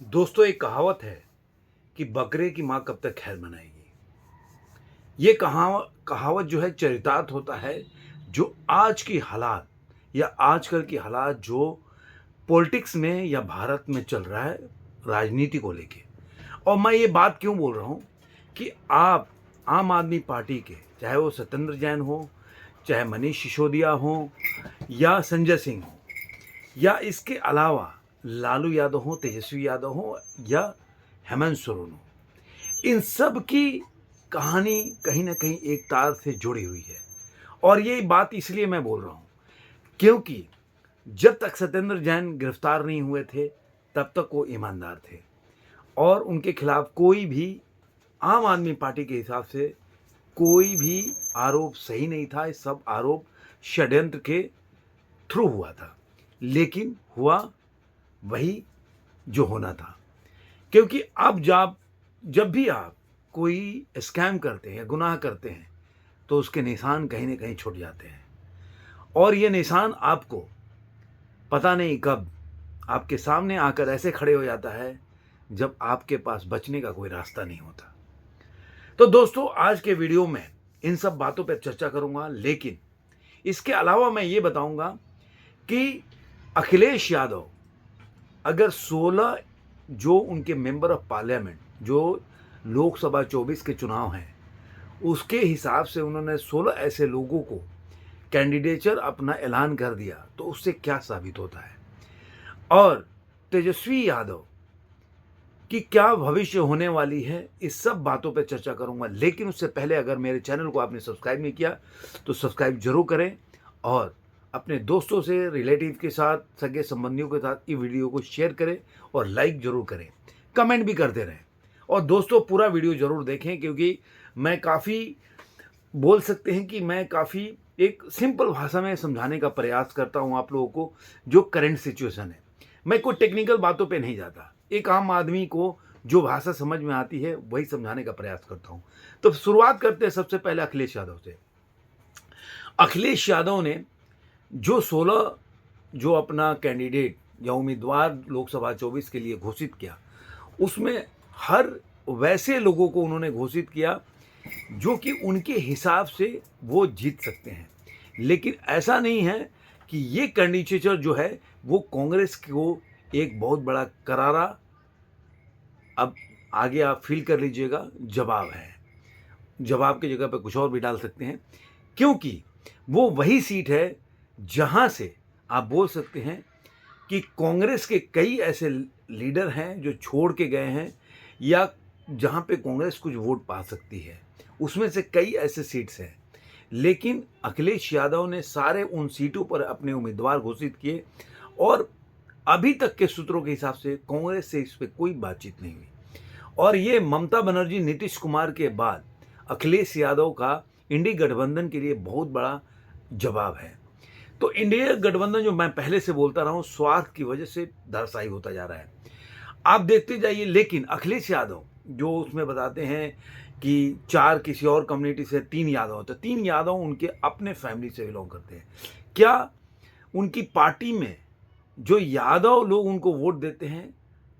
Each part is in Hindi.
दोस्तों, एक कहावत है कि बकरे की माँ कब तक खैर मनाएगी। ये कहावत जो है चरितार्थ होता है जो आज की हालात या आजकल की हालात जो पॉलिटिक्स में या भारत में चल रहा है, राजनीति को लेके। और मैं ये बात क्यों बोल रहा हूँ कि आप आम आदमी पार्टी के, चाहे वो सत्येंद्र जैन हो, चाहे मनीष सिसोदिया हो या संजय सिंह हो, या इसके अलावा लालू यादव हो, तेजस्वी यादव हो या हेमंत सोरेन हो, इन सब की कहानी कहीं न कहीं एक तार से जुड़ी हुई है। और ये बात इसलिए मैं बोल रहा हूँ क्योंकि जब तक सत्येंद्र जैन गिरफ्तार नहीं हुए थे, तब तक वो ईमानदार थे और उनके खिलाफ कोई भी आम आदमी पार्टी के हिसाब से कोई भी आरोप सही नहीं था। ये सब आरोप षड्यंत्र के थ्रू हुआ था, लेकिन हुआ वही जो होना था। क्योंकि अब जब भी आप कोई स्कैम करते हैं या गुनाह करते हैं, तो उसके निशान कहीं न कहीं छूट जाते हैं और ये निशान आपको पता नहीं कब आपके सामने आकर ऐसे खड़े हो जाता है, जब आपके पास बचने का कोई रास्ता नहीं होता। तो दोस्तों, आज के वीडियो में इन सब बातों पर चर्चा करूँगा, लेकिन इसके अलावा मैं ये बताऊँगा कि अखिलेश यादव अगर 16 जो उनके मेंबर ऑफ पार्लियामेंट जो लोकसभा 24 के चुनाव हैं, उसके हिसाब से उन्होंने 16 ऐसे लोगों को कैंडिडेचर अपना ऐलान कर दिया, तो उससे क्या साबित होता है और तेजस्वी यादव की क्या भविष्य होने वाली है, इस सब बातों पर चर्चा करूंगा। लेकिन उससे पहले अगर मेरे चैनल को आपने सब्सक्राइब नहीं किया तो सब्सक्राइब जरूर करें और अपने दोस्तों से, रिलेटिव के साथ, सगे संबंधियों के साथ ये वीडियो को शेयर करें और लाइक जरूर करें, कमेंट भी करते रहें। और दोस्तों, पूरा वीडियो जरूर देखें क्योंकि मैं काफ़ी बोल सकते हैं कि मैं काफ़ी एक सिंपल भाषा में समझाने का प्रयास करता हूं आप लोगों को जो करंट सिचुएशन है। मैं कोई टेक्निकल बातों पे नहीं जाता, एक आम आदमी को जो भाषा समझ में आती है वही समझाने का प्रयास करता हूं। तो शुरुआत करते हैं सबसे पहले अखिलेश यादव से। अखिलेश यादव ने जो 16 जो अपना कैंडिडेट या उम्मीदवार लोकसभा 24 के लिए घोषित किया, उसमें हर वैसे लोगों को उन्होंने घोषित किया जो कि उनके हिसाब से वो जीत सकते हैं। लेकिन ऐसा नहीं है कि ये कैंडिडेचर जो है वो कांग्रेस को एक बहुत बड़ा करारा, अब आगे आप फील कर लीजिएगा, जवाब है। जवाब की जगह पे कुछ और भी डाल सकते हैं, क्योंकि वो वही सीट है जहां से आप बोल सकते हैं कि कांग्रेस के कई ऐसे लीडर हैं जो छोड़ के गए हैं या जहां पे कांग्रेस कुछ वोट पा सकती है, उसमें से कई ऐसे सीट्स हैं। लेकिन अखिलेश यादव ने सारे उन सीटों पर अपने उम्मीदवार घोषित किए और अभी तक के सूत्रों के हिसाब से कांग्रेस से इस पर कोई बातचीत नहीं हुई। और ये ममता बनर्जी, नीतीश कुमार के बाद अखिलेश यादव का इंडी गठबंधन के लिए बहुत बड़ा जवाब है। तो इंडिया गठबंधन जो मैं पहले से बोलता रहा हूं, स्वार्थ की वजह से धराशायी होता जा रहा है, आप देखते जाइए। लेकिन अखिलेश यादव जो उसमें बताते हैं कि 4 किसी और कम्युनिटी से, 3 यादव होते हैं, 3 यादव उनके अपने फैमिली से बिलोंग करते हैं। क्या उनकी पार्टी में जो यादव लोग उनको वोट देते हैं,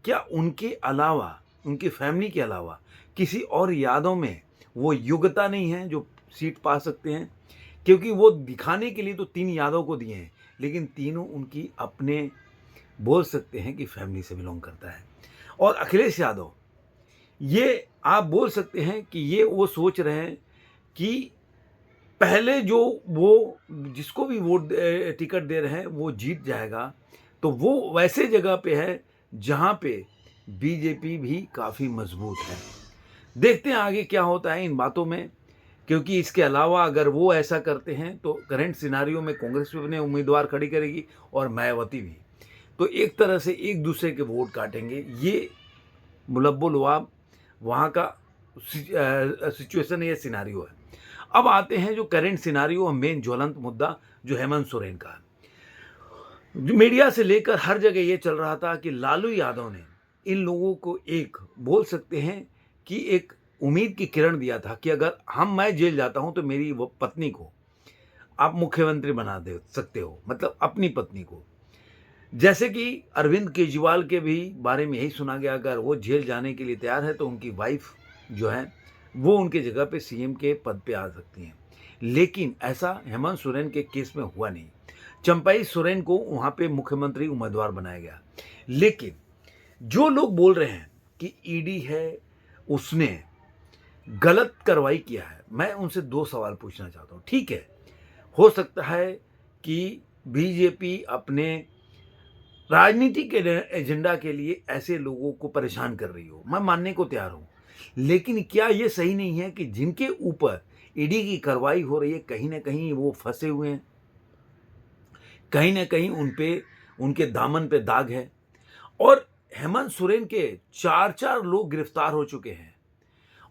क्या उनके अलावा, उनकी फैमिली के अलावा किसी और यादव में वो योग्यता नहीं है जो सीट पा सकते हैं? क्योंकि वो दिखाने के लिए तो 3 यादव को दिए हैं, लेकिन तीनों उनकी अपने बोल सकते हैं कि फैमिली से बिलोंग करता है। और अखिलेश यादव, ये आप बोल सकते हैं कि ये वो सोच रहे हैं कि पहले जो वो जिसको भी टिकट दे रहे हैं वो जीत जाएगा। तो वो वैसे जगह पे है जहाँ पे बीजेपी भी काफ़ी मजबूत है। देखते हैं आगे क्या होता है इन बातों में, क्योंकि इसके अलावा अगर वो ऐसा करते हैं तो करंट सिनारियो में कांग्रेस भी अपने उम्मीदवार खड़ी करेगी और मायावती भी। तो एक तरह से एक दूसरे के वोट काटेंगे। ये मुलब्बो लुआब वहाँ का सिचुएशन है, ये सिनारियो है। अब आते हैं जो करंट सिनारियो और मेन ज्वलंत मुद्दा जो हेमंत सोरेन का है। जो मीडिया से लेकर हर जगह ये चल रहा था कि लालू यादव ने इन लोगों को एक बोल सकते हैं कि एक उम्मीद की किरण दिया था कि अगर मैं जेल जाता हूं तो मेरी वो पत्नी को आप मुख्यमंत्री बना दे सकते हो, मतलब अपनी पत्नी को। जैसे कि अरविंद केजरीवाल के भी बारे में यही सुना गया, अगर वो जेल जाने के लिए तैयार है तो उनकी वाइफ जो है वो उनकी जगह पे सीएम के पद पे आ सकती हैं। लेकिन ऐसा हेमंत सोरेन के केस में हुआ नहीं। चंपई सोरेन को वहाँ पे मुख्यमंत्री उम्मीदवार बनाया गया। लेकिन जो लोग बोल रहे हैं कि ईडी है, उसने गलत कार्रवाई किया है, मैं उनसे 2 सवाल पूछना चाहता हूँ। ठीक है, हो सकता है कि बीजेपी अपने राजनीति के एजेंडा के लिए ऐसे लोगों को परेशान कर रही हो, मैं मानने को तैयार हूँ। लेकिन क्या ये सही नहीं है कि जिनके ऊपर ईडी की कार्रवाई हो रही है, कहीं न कहीं वो फँसे हुए हैं, कहीं न कहीं उन पे उनके दामन पे दाग है। और हेमंत सोरेन के 4-4 लोग गिरफ्तार हो चुके हैं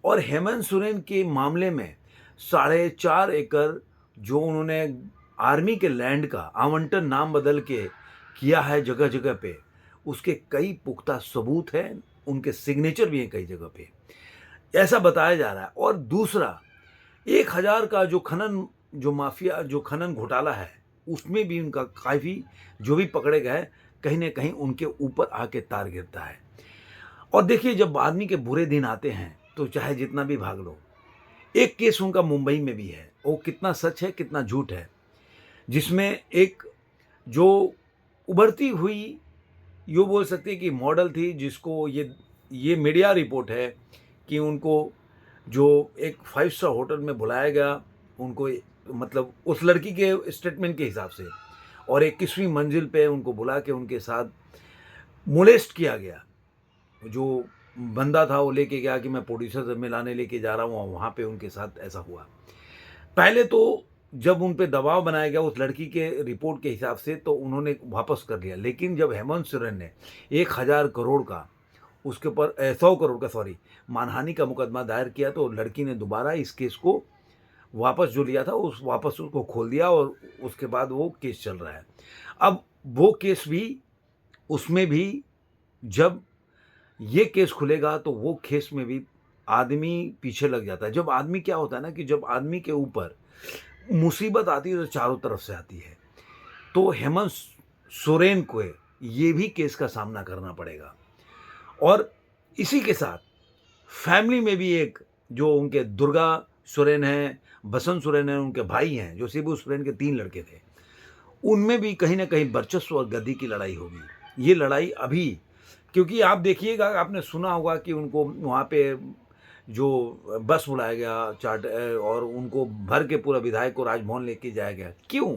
और हेमंत सोरेन के मामले में 4.5 एकड़ जो उन्होंने आर्मी के लैंड का आवंटन नाम बदल के किया है जगह-जगह पे, उसके कई पुख्ता सबूत हैं, उनके सिग्नेचर भी हैं कई जगह पे, ऐसा बताया जा रहा है। और दूसरा 1000 का जो खनन जो माफिया जो खनन घोटाला है, उसमें भी उनका काफ़ी जो भी पकड़े गए, कहीं न कहीं उनके ऊपर आके तार गिरता है। और देखिए जब आदमी के बुरे दिन आते हैं, तो चाहे जितना भी भाग लो, एक केस उनका मुंबई में भी है, वो कितना सच है, कितना झूठ है, जिसमें एक जो उभरती हुई यूँ बोल सकते हैं कि मॉडल थी, जिसको ये मीडिया रिपोर्ट है कि उनको जो एक 5 स्टार होटल में बुलाया गया, उनको मतलब उस लड़की के स्टेटमेंट के हिसाब से, और 21वीं मंजिल पे उनको बुला के उनके साथ मोलेस्ट किया गया। जो बंदा था वो लेके गया कि मैं प्रोड्यूसर से मिलाने लेके जा रहा हूँ, और वहाँ पे उनके साथ ऐसा हुआ। पहले तो जब उन पे दबाव बनाया गया उस लड़की के रिपोर्ट के हिसाब से, तो उन्होंने वापस कर लिया। लेकिन जब हेमंत सोरेन ने 1000 करोड़ का उसके ऊपर 100 करोड़ का मानहानि का मुकदमा दायर किया, तो लड़की ने दोबारा इस केस को वापस जो लिया था उस वापस उसको खोल दिया, और उसके बाद वो केस चल रहा है। अब वो केस भी, उसमें भी जब ये केस खुलेगा तो वो केस में भी आदमी पीछे लग जाता है। जब आदमी क्या होता है ना कि जब आदमी के ऊपर मुसीबत आती है तो चारों तरफ से आती है। तो हेमंत सोरेन को ये भी केस का सामना करना पड़ेगा। और इसी के साथ फैमिली में भी एक जो उनके दुर्गा सोरेन हैं, बसंत सोरेन हैं, उनके भाई हैं, जो शिबू सोरेन के 3 लड़के थे, उनमें भी कहीं न कहीं वर्चस्व और गद्दी की लड़ाई होगी। ये लड़ाई अभी, क्योंकि आप देखिएगा, आपने सुना होगा कि उनको वहाँ पे जो बस बुलाया गया और उनको भर के पूरा विधायक को राजभवन लेके जाया गया। क्यों?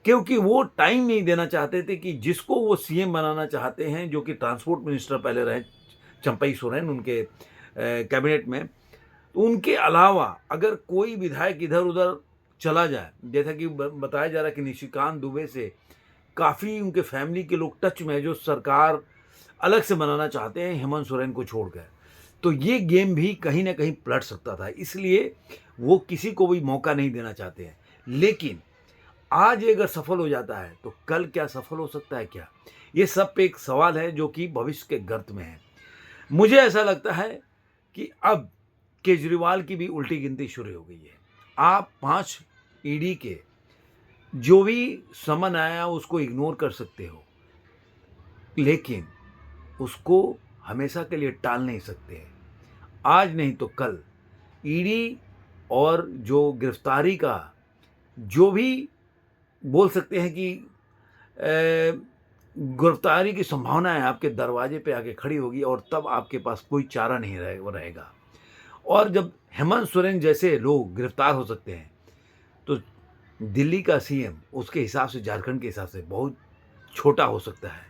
क्योंकि वो टाइम नहीं देना चाहते थे कि जिसको वो सीएम बनाना चाहते हैं, जो कि ट्रांसपोर्ट मिनिस्टर पहले रहे, चंपई सोरेन उनके कैबिनेट में। तो उनके अलावा अगर कोई विधायक इधर-उधर चला जाए, जैसा कि बताया जा रहा है कि निशिकांत दुबे से काफ़ी उनके फैमिली के लोग टच में है, जो सरकार अलग से बनाना चाहते हैं हेमंत सोरेन को छोड़कर। तो ये गेम भी कहीं न कहीं पलट सकता था, इसलिए वो किसी को भी मौका नहीं देना चाहते हैं। लेकिन आज ये अगर सफल हो जाता है, तो कल क्या सफल हो सकता है क्या? ये सब पे एक सवाल है जो कि भविष्य के गर्त में है। मुझे ऐसा लगता है कि अब केजरीवाल की भी उल्टी गिनती शुरू हो गई है। आप 5 ईडी के जो भी समन आया उसको इग्नोर कर सकते हो, लेकिन उसको हमेशा के लिए टाल नहीं सकते हैं। आज नहीं तो कल ईडी और जो गिरफ्तारी का जो भी बोल सकते हैं कि गिरफ्तारी की संभावना है आपके दरवाजे पे आके खड़ी होगी, और तब आपके पास कोई चारा नहीं रहेगा। और जब हेमंत सोरेन जैसे लोग गिरफ्तार हो सकते हैं, तो दिल्ली का सीएम उसके हिसाब से, झारखंड के हिसाब से बहुत छोटा हो सकता है,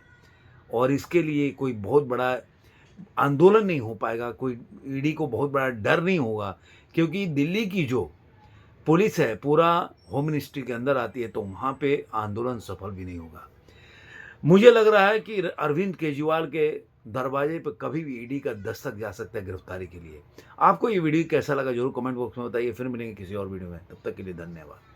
और इसके लिए कोई बहुत बड़ा आंदोलन नहीं हो पाएगा, कोई ईडी को बहुत बड़ा डर नहीं होगा, क्योंकि दिल्ली की जो पुलिस है पूरा होम मिनिस्ट्री के अंदर आती है, तो वहाँ पे आंदोलन सफल भी नहीं होगा। मुझे लग रहा है कि अरविंद केजरीवाल के दरवाजे पर कभी भी ईडी का दस्तक जा सकता है गिरफ्तारी के लिए। आपको ये वीडियो कैसा लगा ज़रूर कमेंट बॉक्स में बताइए। फिर मिलेंगे किसी और वीडियो में, तब तक के लिए धन्यवाद।